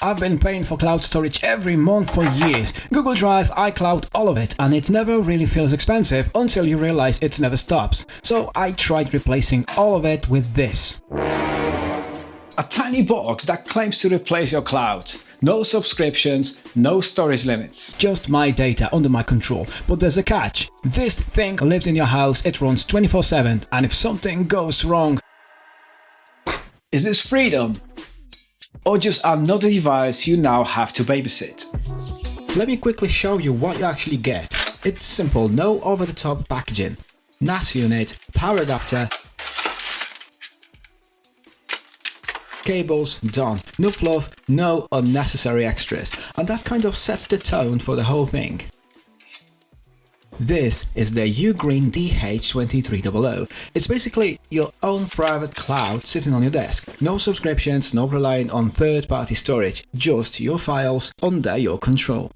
I've been paying for cloud storage every month for years. Google Drive, iCloud, all of it, and it never really feels expensive until you realize it never stops. So I tried replacing all of it with this. A tiny box that claims to replace your cloud. No subscriptions, no storage limits. Just my data under my control. But there's a catch. This thing lives in your house, it runs 24/7, and if something goes wrong... Is this freedom? Or just another device you now have to babysit? Let me quickly show you what you actually get. It's simple, no over-the-top packaging. NAS unit, power adapter, cables, done. No fluff, no unnecessary extras. And that kind of sets the tone for the whole thing. This is the UGREEN DH2300. It's basically your own private cloud sitting on your desk. No subscriptions, no relying on third-party storage, just your files under your control.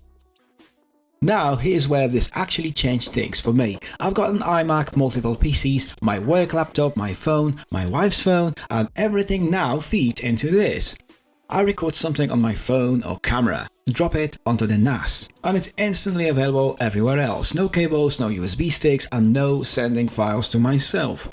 Now here's where this actually changed things for me. I've got an iMac, multiple PCs, my work laptop, my phone, my wife's phone, and everything now feeds into this. I record something on my phone or camera, drop it onto the NAS, and it's instantly available everywhere else. No cables, no USB sticks, and no sending files to myself.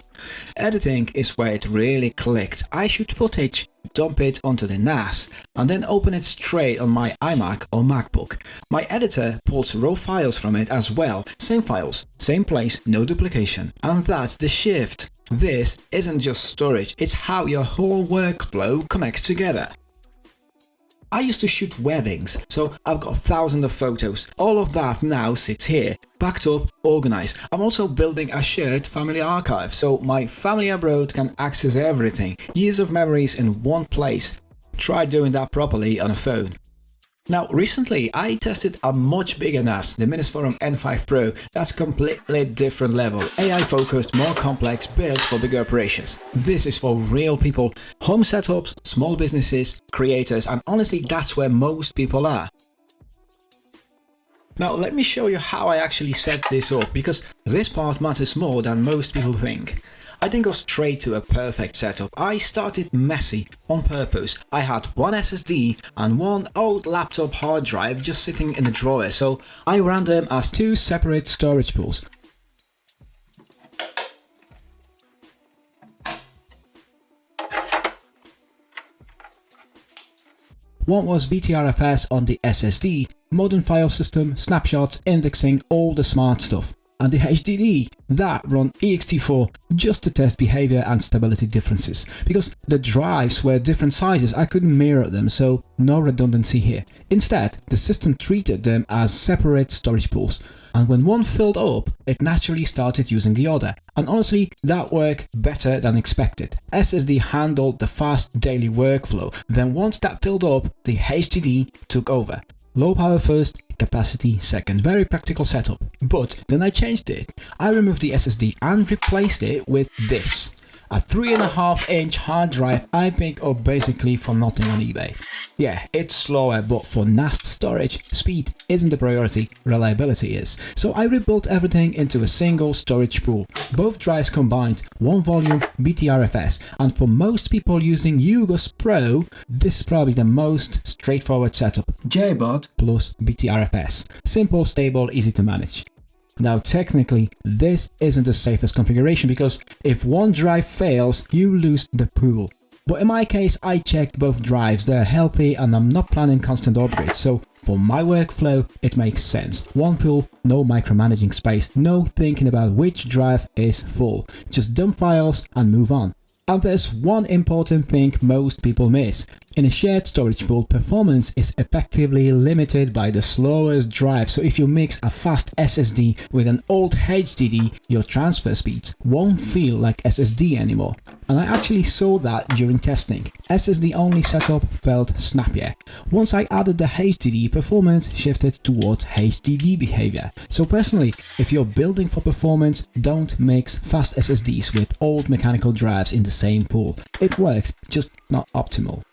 Editing is where it really clicked. I shoot footage, dump it onto the NAS, and then open it straight on my iMac or MacBook. My editor pulls raw files from it as well. Same files, same place, no duplication. And that's the shift. This isn't just storage, it's how your whole workflow connects together. I used to shoot weddings, so I've got thousands of photos. All of that now sits here, packed up, organized. I'm also building a shared family archive, so my family abroad can access everything. Years of memories in one place. Try doing that properly on a phone. Now, recently I tested a much bigger NAS, the Minisforum N5 Pro. That's completely different level, AI focused, more complex, built for bigger operations. This is for real people, home setups, small businesses, creators, and honestly that's where most people are. Now let me show you how I actually set this up, because this part matters more than most people think. I didn't go straight to a perfect setup. I started messy on purpose. I had one SSD and one old laptop hard drive just sitting in the drawer, so I ran them as two separate storage pools. One was BTRFS on the SSD, modern file system, snapshots, indexing, all the smart stuff. And the HDD, that run ext4 just to test behavior and stability differences. Because the drives were different sizes, I couldn't mirror them, so no redundancy here. Instead, the system treated them as separate storage pools. And when one filled up, it naturally started using the other. And honestly, that worked better than expected. SSD handled the fast daily workflow. Then once that filled up, the HDD took over. Low power first, capacity second. Very practical setup. But then I changed it. I removed the SSD and replaced it with this. A 3.5-inch hard drive I picked up basically for nothing on eBay. Yeah, it's slower, but for NAS storage, speed isn't the priority, reliability is. So I rebuilt everything into a single storage pool. Both drives combined, one volume, BTRFS, and for most people using UGOS Pro, this is probably the most straightforward setup. JBOD plus BTRFS. Simple, stable, easy to manage. Now technically, this isn't the safest configuration because if one drive fails, you lose the pool. But in my case, I checked both drives, they're healthy and I'm not planning constant upgrades, so for my workflow, it makes sense. One pool, no micromanaging space, no thinking about which drive is full. Just dump files and move on. And there's one important thing most people miss. In a shared storage pool, performance is effectively limited by the slowest drive, so if you mix a fast SSD with an old HDD, your transfer speeds won't feel like SSD anymore. And I actually saw that during testing. SSD only setup felt snappier. Once I added the HDD, performance shifted towards HDD behavior. So personally, if you're building for performance, don't mix fast SSDs with old mechanical drives in the same pool. It works, just not optimal.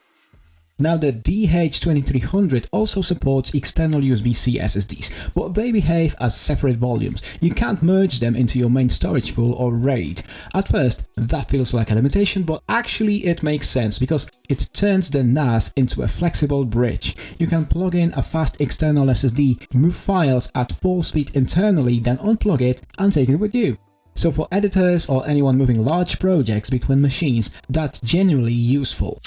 Now the DH2300 also supports external USB-C SSDs, but they behave as separate volumes. You can't merge them into your main storage pool or RAID. At first, that feels like a limitation, but actually it makes sense because it turns the NAS into a flexible bridge. You can plug in a fast external SSD, move files at full speed internally, then unplug it and take it with you. So for editors or anyone moving large projects between machines, that's genuinely useful.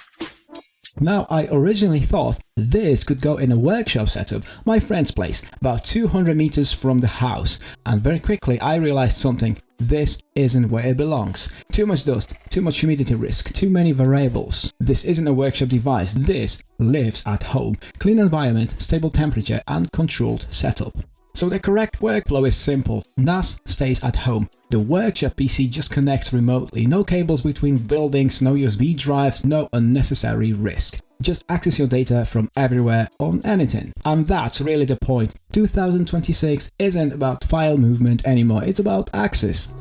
Now, I originally thought this could go in a workshop setup, my friend's place, about 200 meters from the house, and very quickly I realized something. This isn't where it belongs. Too much dust, too much humidity risk, too many variables. This isn't a workshop device, this lives at home. Clean environment, stable temperature and controlled setup. So the correct workflow is simple. NAS stays at home. The workshop PC just connects remotely. No cables between buildings, no USB drives, no unnecessary risk. Just access your data from everywhere on anything. And that's really the point. 2026 isn't about file movement anymore, it's about access.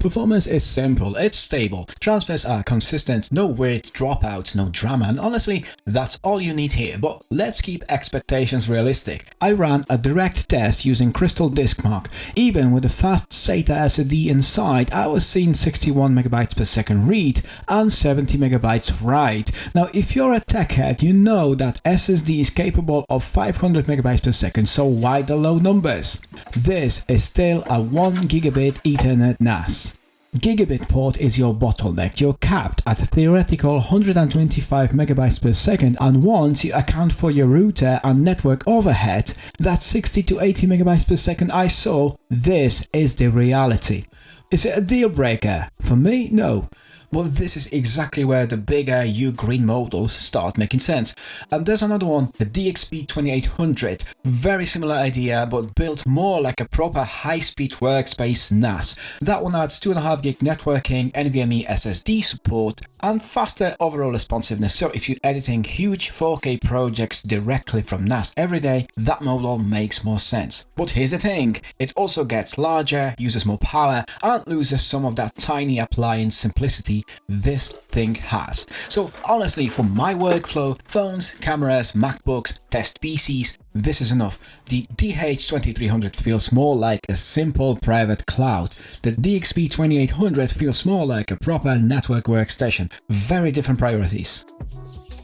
Performance is simple, it's stable, transfers are consistent, no weird dropouts, no drama, and honestly, that's all you need here, but let's keep expectations realistic. I ran a direct test using Crystal Disk Mark. Even with a fast SATA SSD inside, I was seeing 61 MB per second read and 70 MB write. Now, if you're a tech head, you know that SSD is capable of 500 MB per second, so why the low numbers? This is still a 1 gigabit Ethernet NAS. Gigabit port is your bottleneck. You're capped at a theoretical 125 MB per second, and once you account for your router and network overhead, that's 60 to 80 MB per second I saw. This is the reality. Is it a deal breaker? For me, no. But this is exactly where the bigger UGREEN models start making sense. And there's another one, the DXP2800. Very similar idea, but built more like a proper high-speed workspace NAS. That one adds 2.5 gig networking, NVMe SSD support, and faster overall responsiveness. So if you're editing huge 4K projects directly from NAS every day, that model makes more sense. But here's the thing, it also gets larger, uses more power, and loses some of that tiny appliance simplicity this thing has. So honestly, for my workflow, phones, cameras, MacBooks, test PCs, this is enough. The DH2300 feels more like a simple private cloud. The DXP2800 feels more like a proper network workstation. Very different priorities.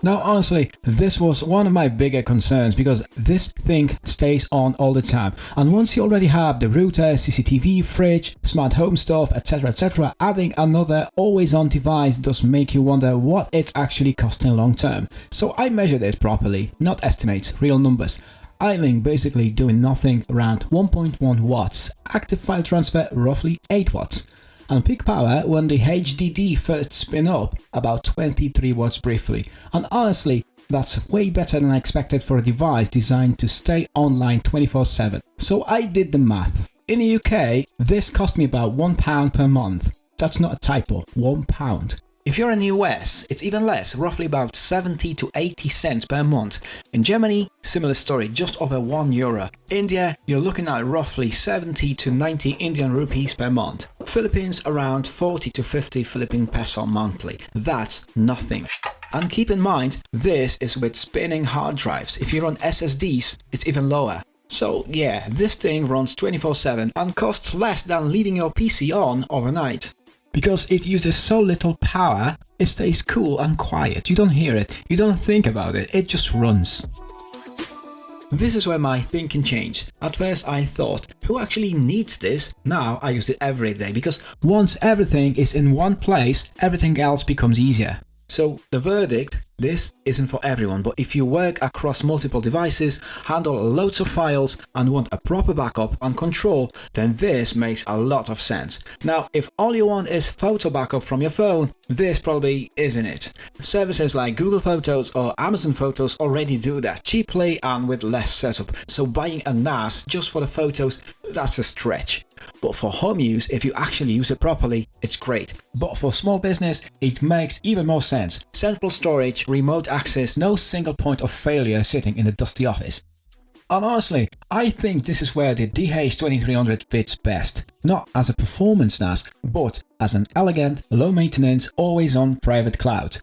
Now honestly, this was one of my bigger concerns because this thing stays on all the time, and once you already have the router, CCTV, fridge, smart home stuff, etc, adding another always on device does make you wonder what it's actually costing long term. So I measured it properly, not estimates, real numbers. Idling basically doing nothing around 1.1 watts, active file transfer roughly 8 watts. And peak power when the HDD first spin up about 23 watts briefly. And honestly, that's way better than I expected for a device designed to stay online 24/7. So I did the math. In the UK, this cost me about £1 per month. That's not a typo, £1. If you're in the US, it's even less, roughly about 70 to 80 cents per month. In Germany, similar story, just over €1. India, you're looking at roughly 70 to 90 Indian rupees per month. Philippines, around 40 to 50 Philippine peso monthly. That's nothing. And keep in mind, this is with spinning hard drives. If you run SSDs, it's even lower. So yeah, this thing runs 24/7 and costs less than leaving your PC on overnight. Because it uses so little power, it stays cool and quiet. You don't hear it, you don't think about it, it just runs. This is where my thinking changed. At first I thought, who actually needs this? Now I use it every day because once everything is in one place, everything else becomes easier. So the verdict, this isn't for everyone, but if you work across multiple devices, handle loads of files and want a proper backup and control, then this makes a lot of sense. Now, if all you want is photo backup from your phone, this probably isn't it. Services like Google Photos or Amazon Photos already do that cheaply and with less setup, so buying a NAS just for the photos, that's a stretch. But for home use, if you actually use it properly, it's great. But for small business, it makes even more sense. Central storage, remote access, no single point of failure sitting in a dusty office. And honestly, I think this is where the DH2300 fits best. Not as a performance NAS, but as an elegant, low maintenance, always on private cloud.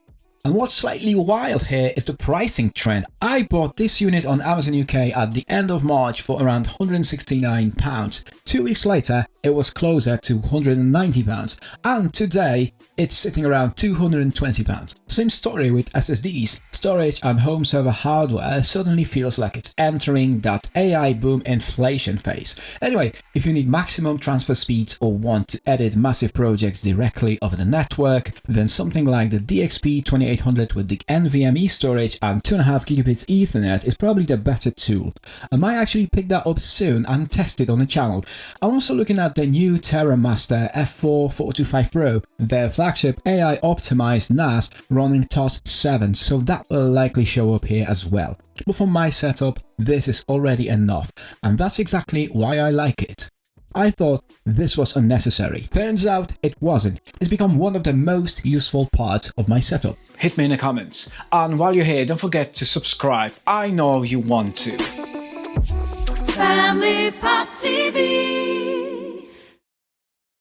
And what's slightly wild here is the pricing trend. I bought this unit on Amazon UK at the end of March for around £169. 2 weeks later, it was closer to £190, and today it's sitting around £220. Same story with SSDs. Storage and home server hardware suddenly feels like it's entering that AI boom inflation phase. Anyway, if you need maximum transfer speeds or want to edit massive projects directly over the network, then something like the DXP2800 with the NVMe storage and 2.5 gigabits Ethernet is probably the better tool. I might actually pick that up soon and test it on the channel. I'm also looking at the new TerraMaster F4 Pro, their flagship AI optimized NAS running TOS 7, so that will likely show up here as well. But for my setup, this is already enough, and that's exactly why I like it. I thought this was unnecessary. Turns out it wasn't. It's become one of the most useful parts of my setup. Hit me in the comments. And while you're here, don't forget to subscribe. I know you want to. Family Pop TV.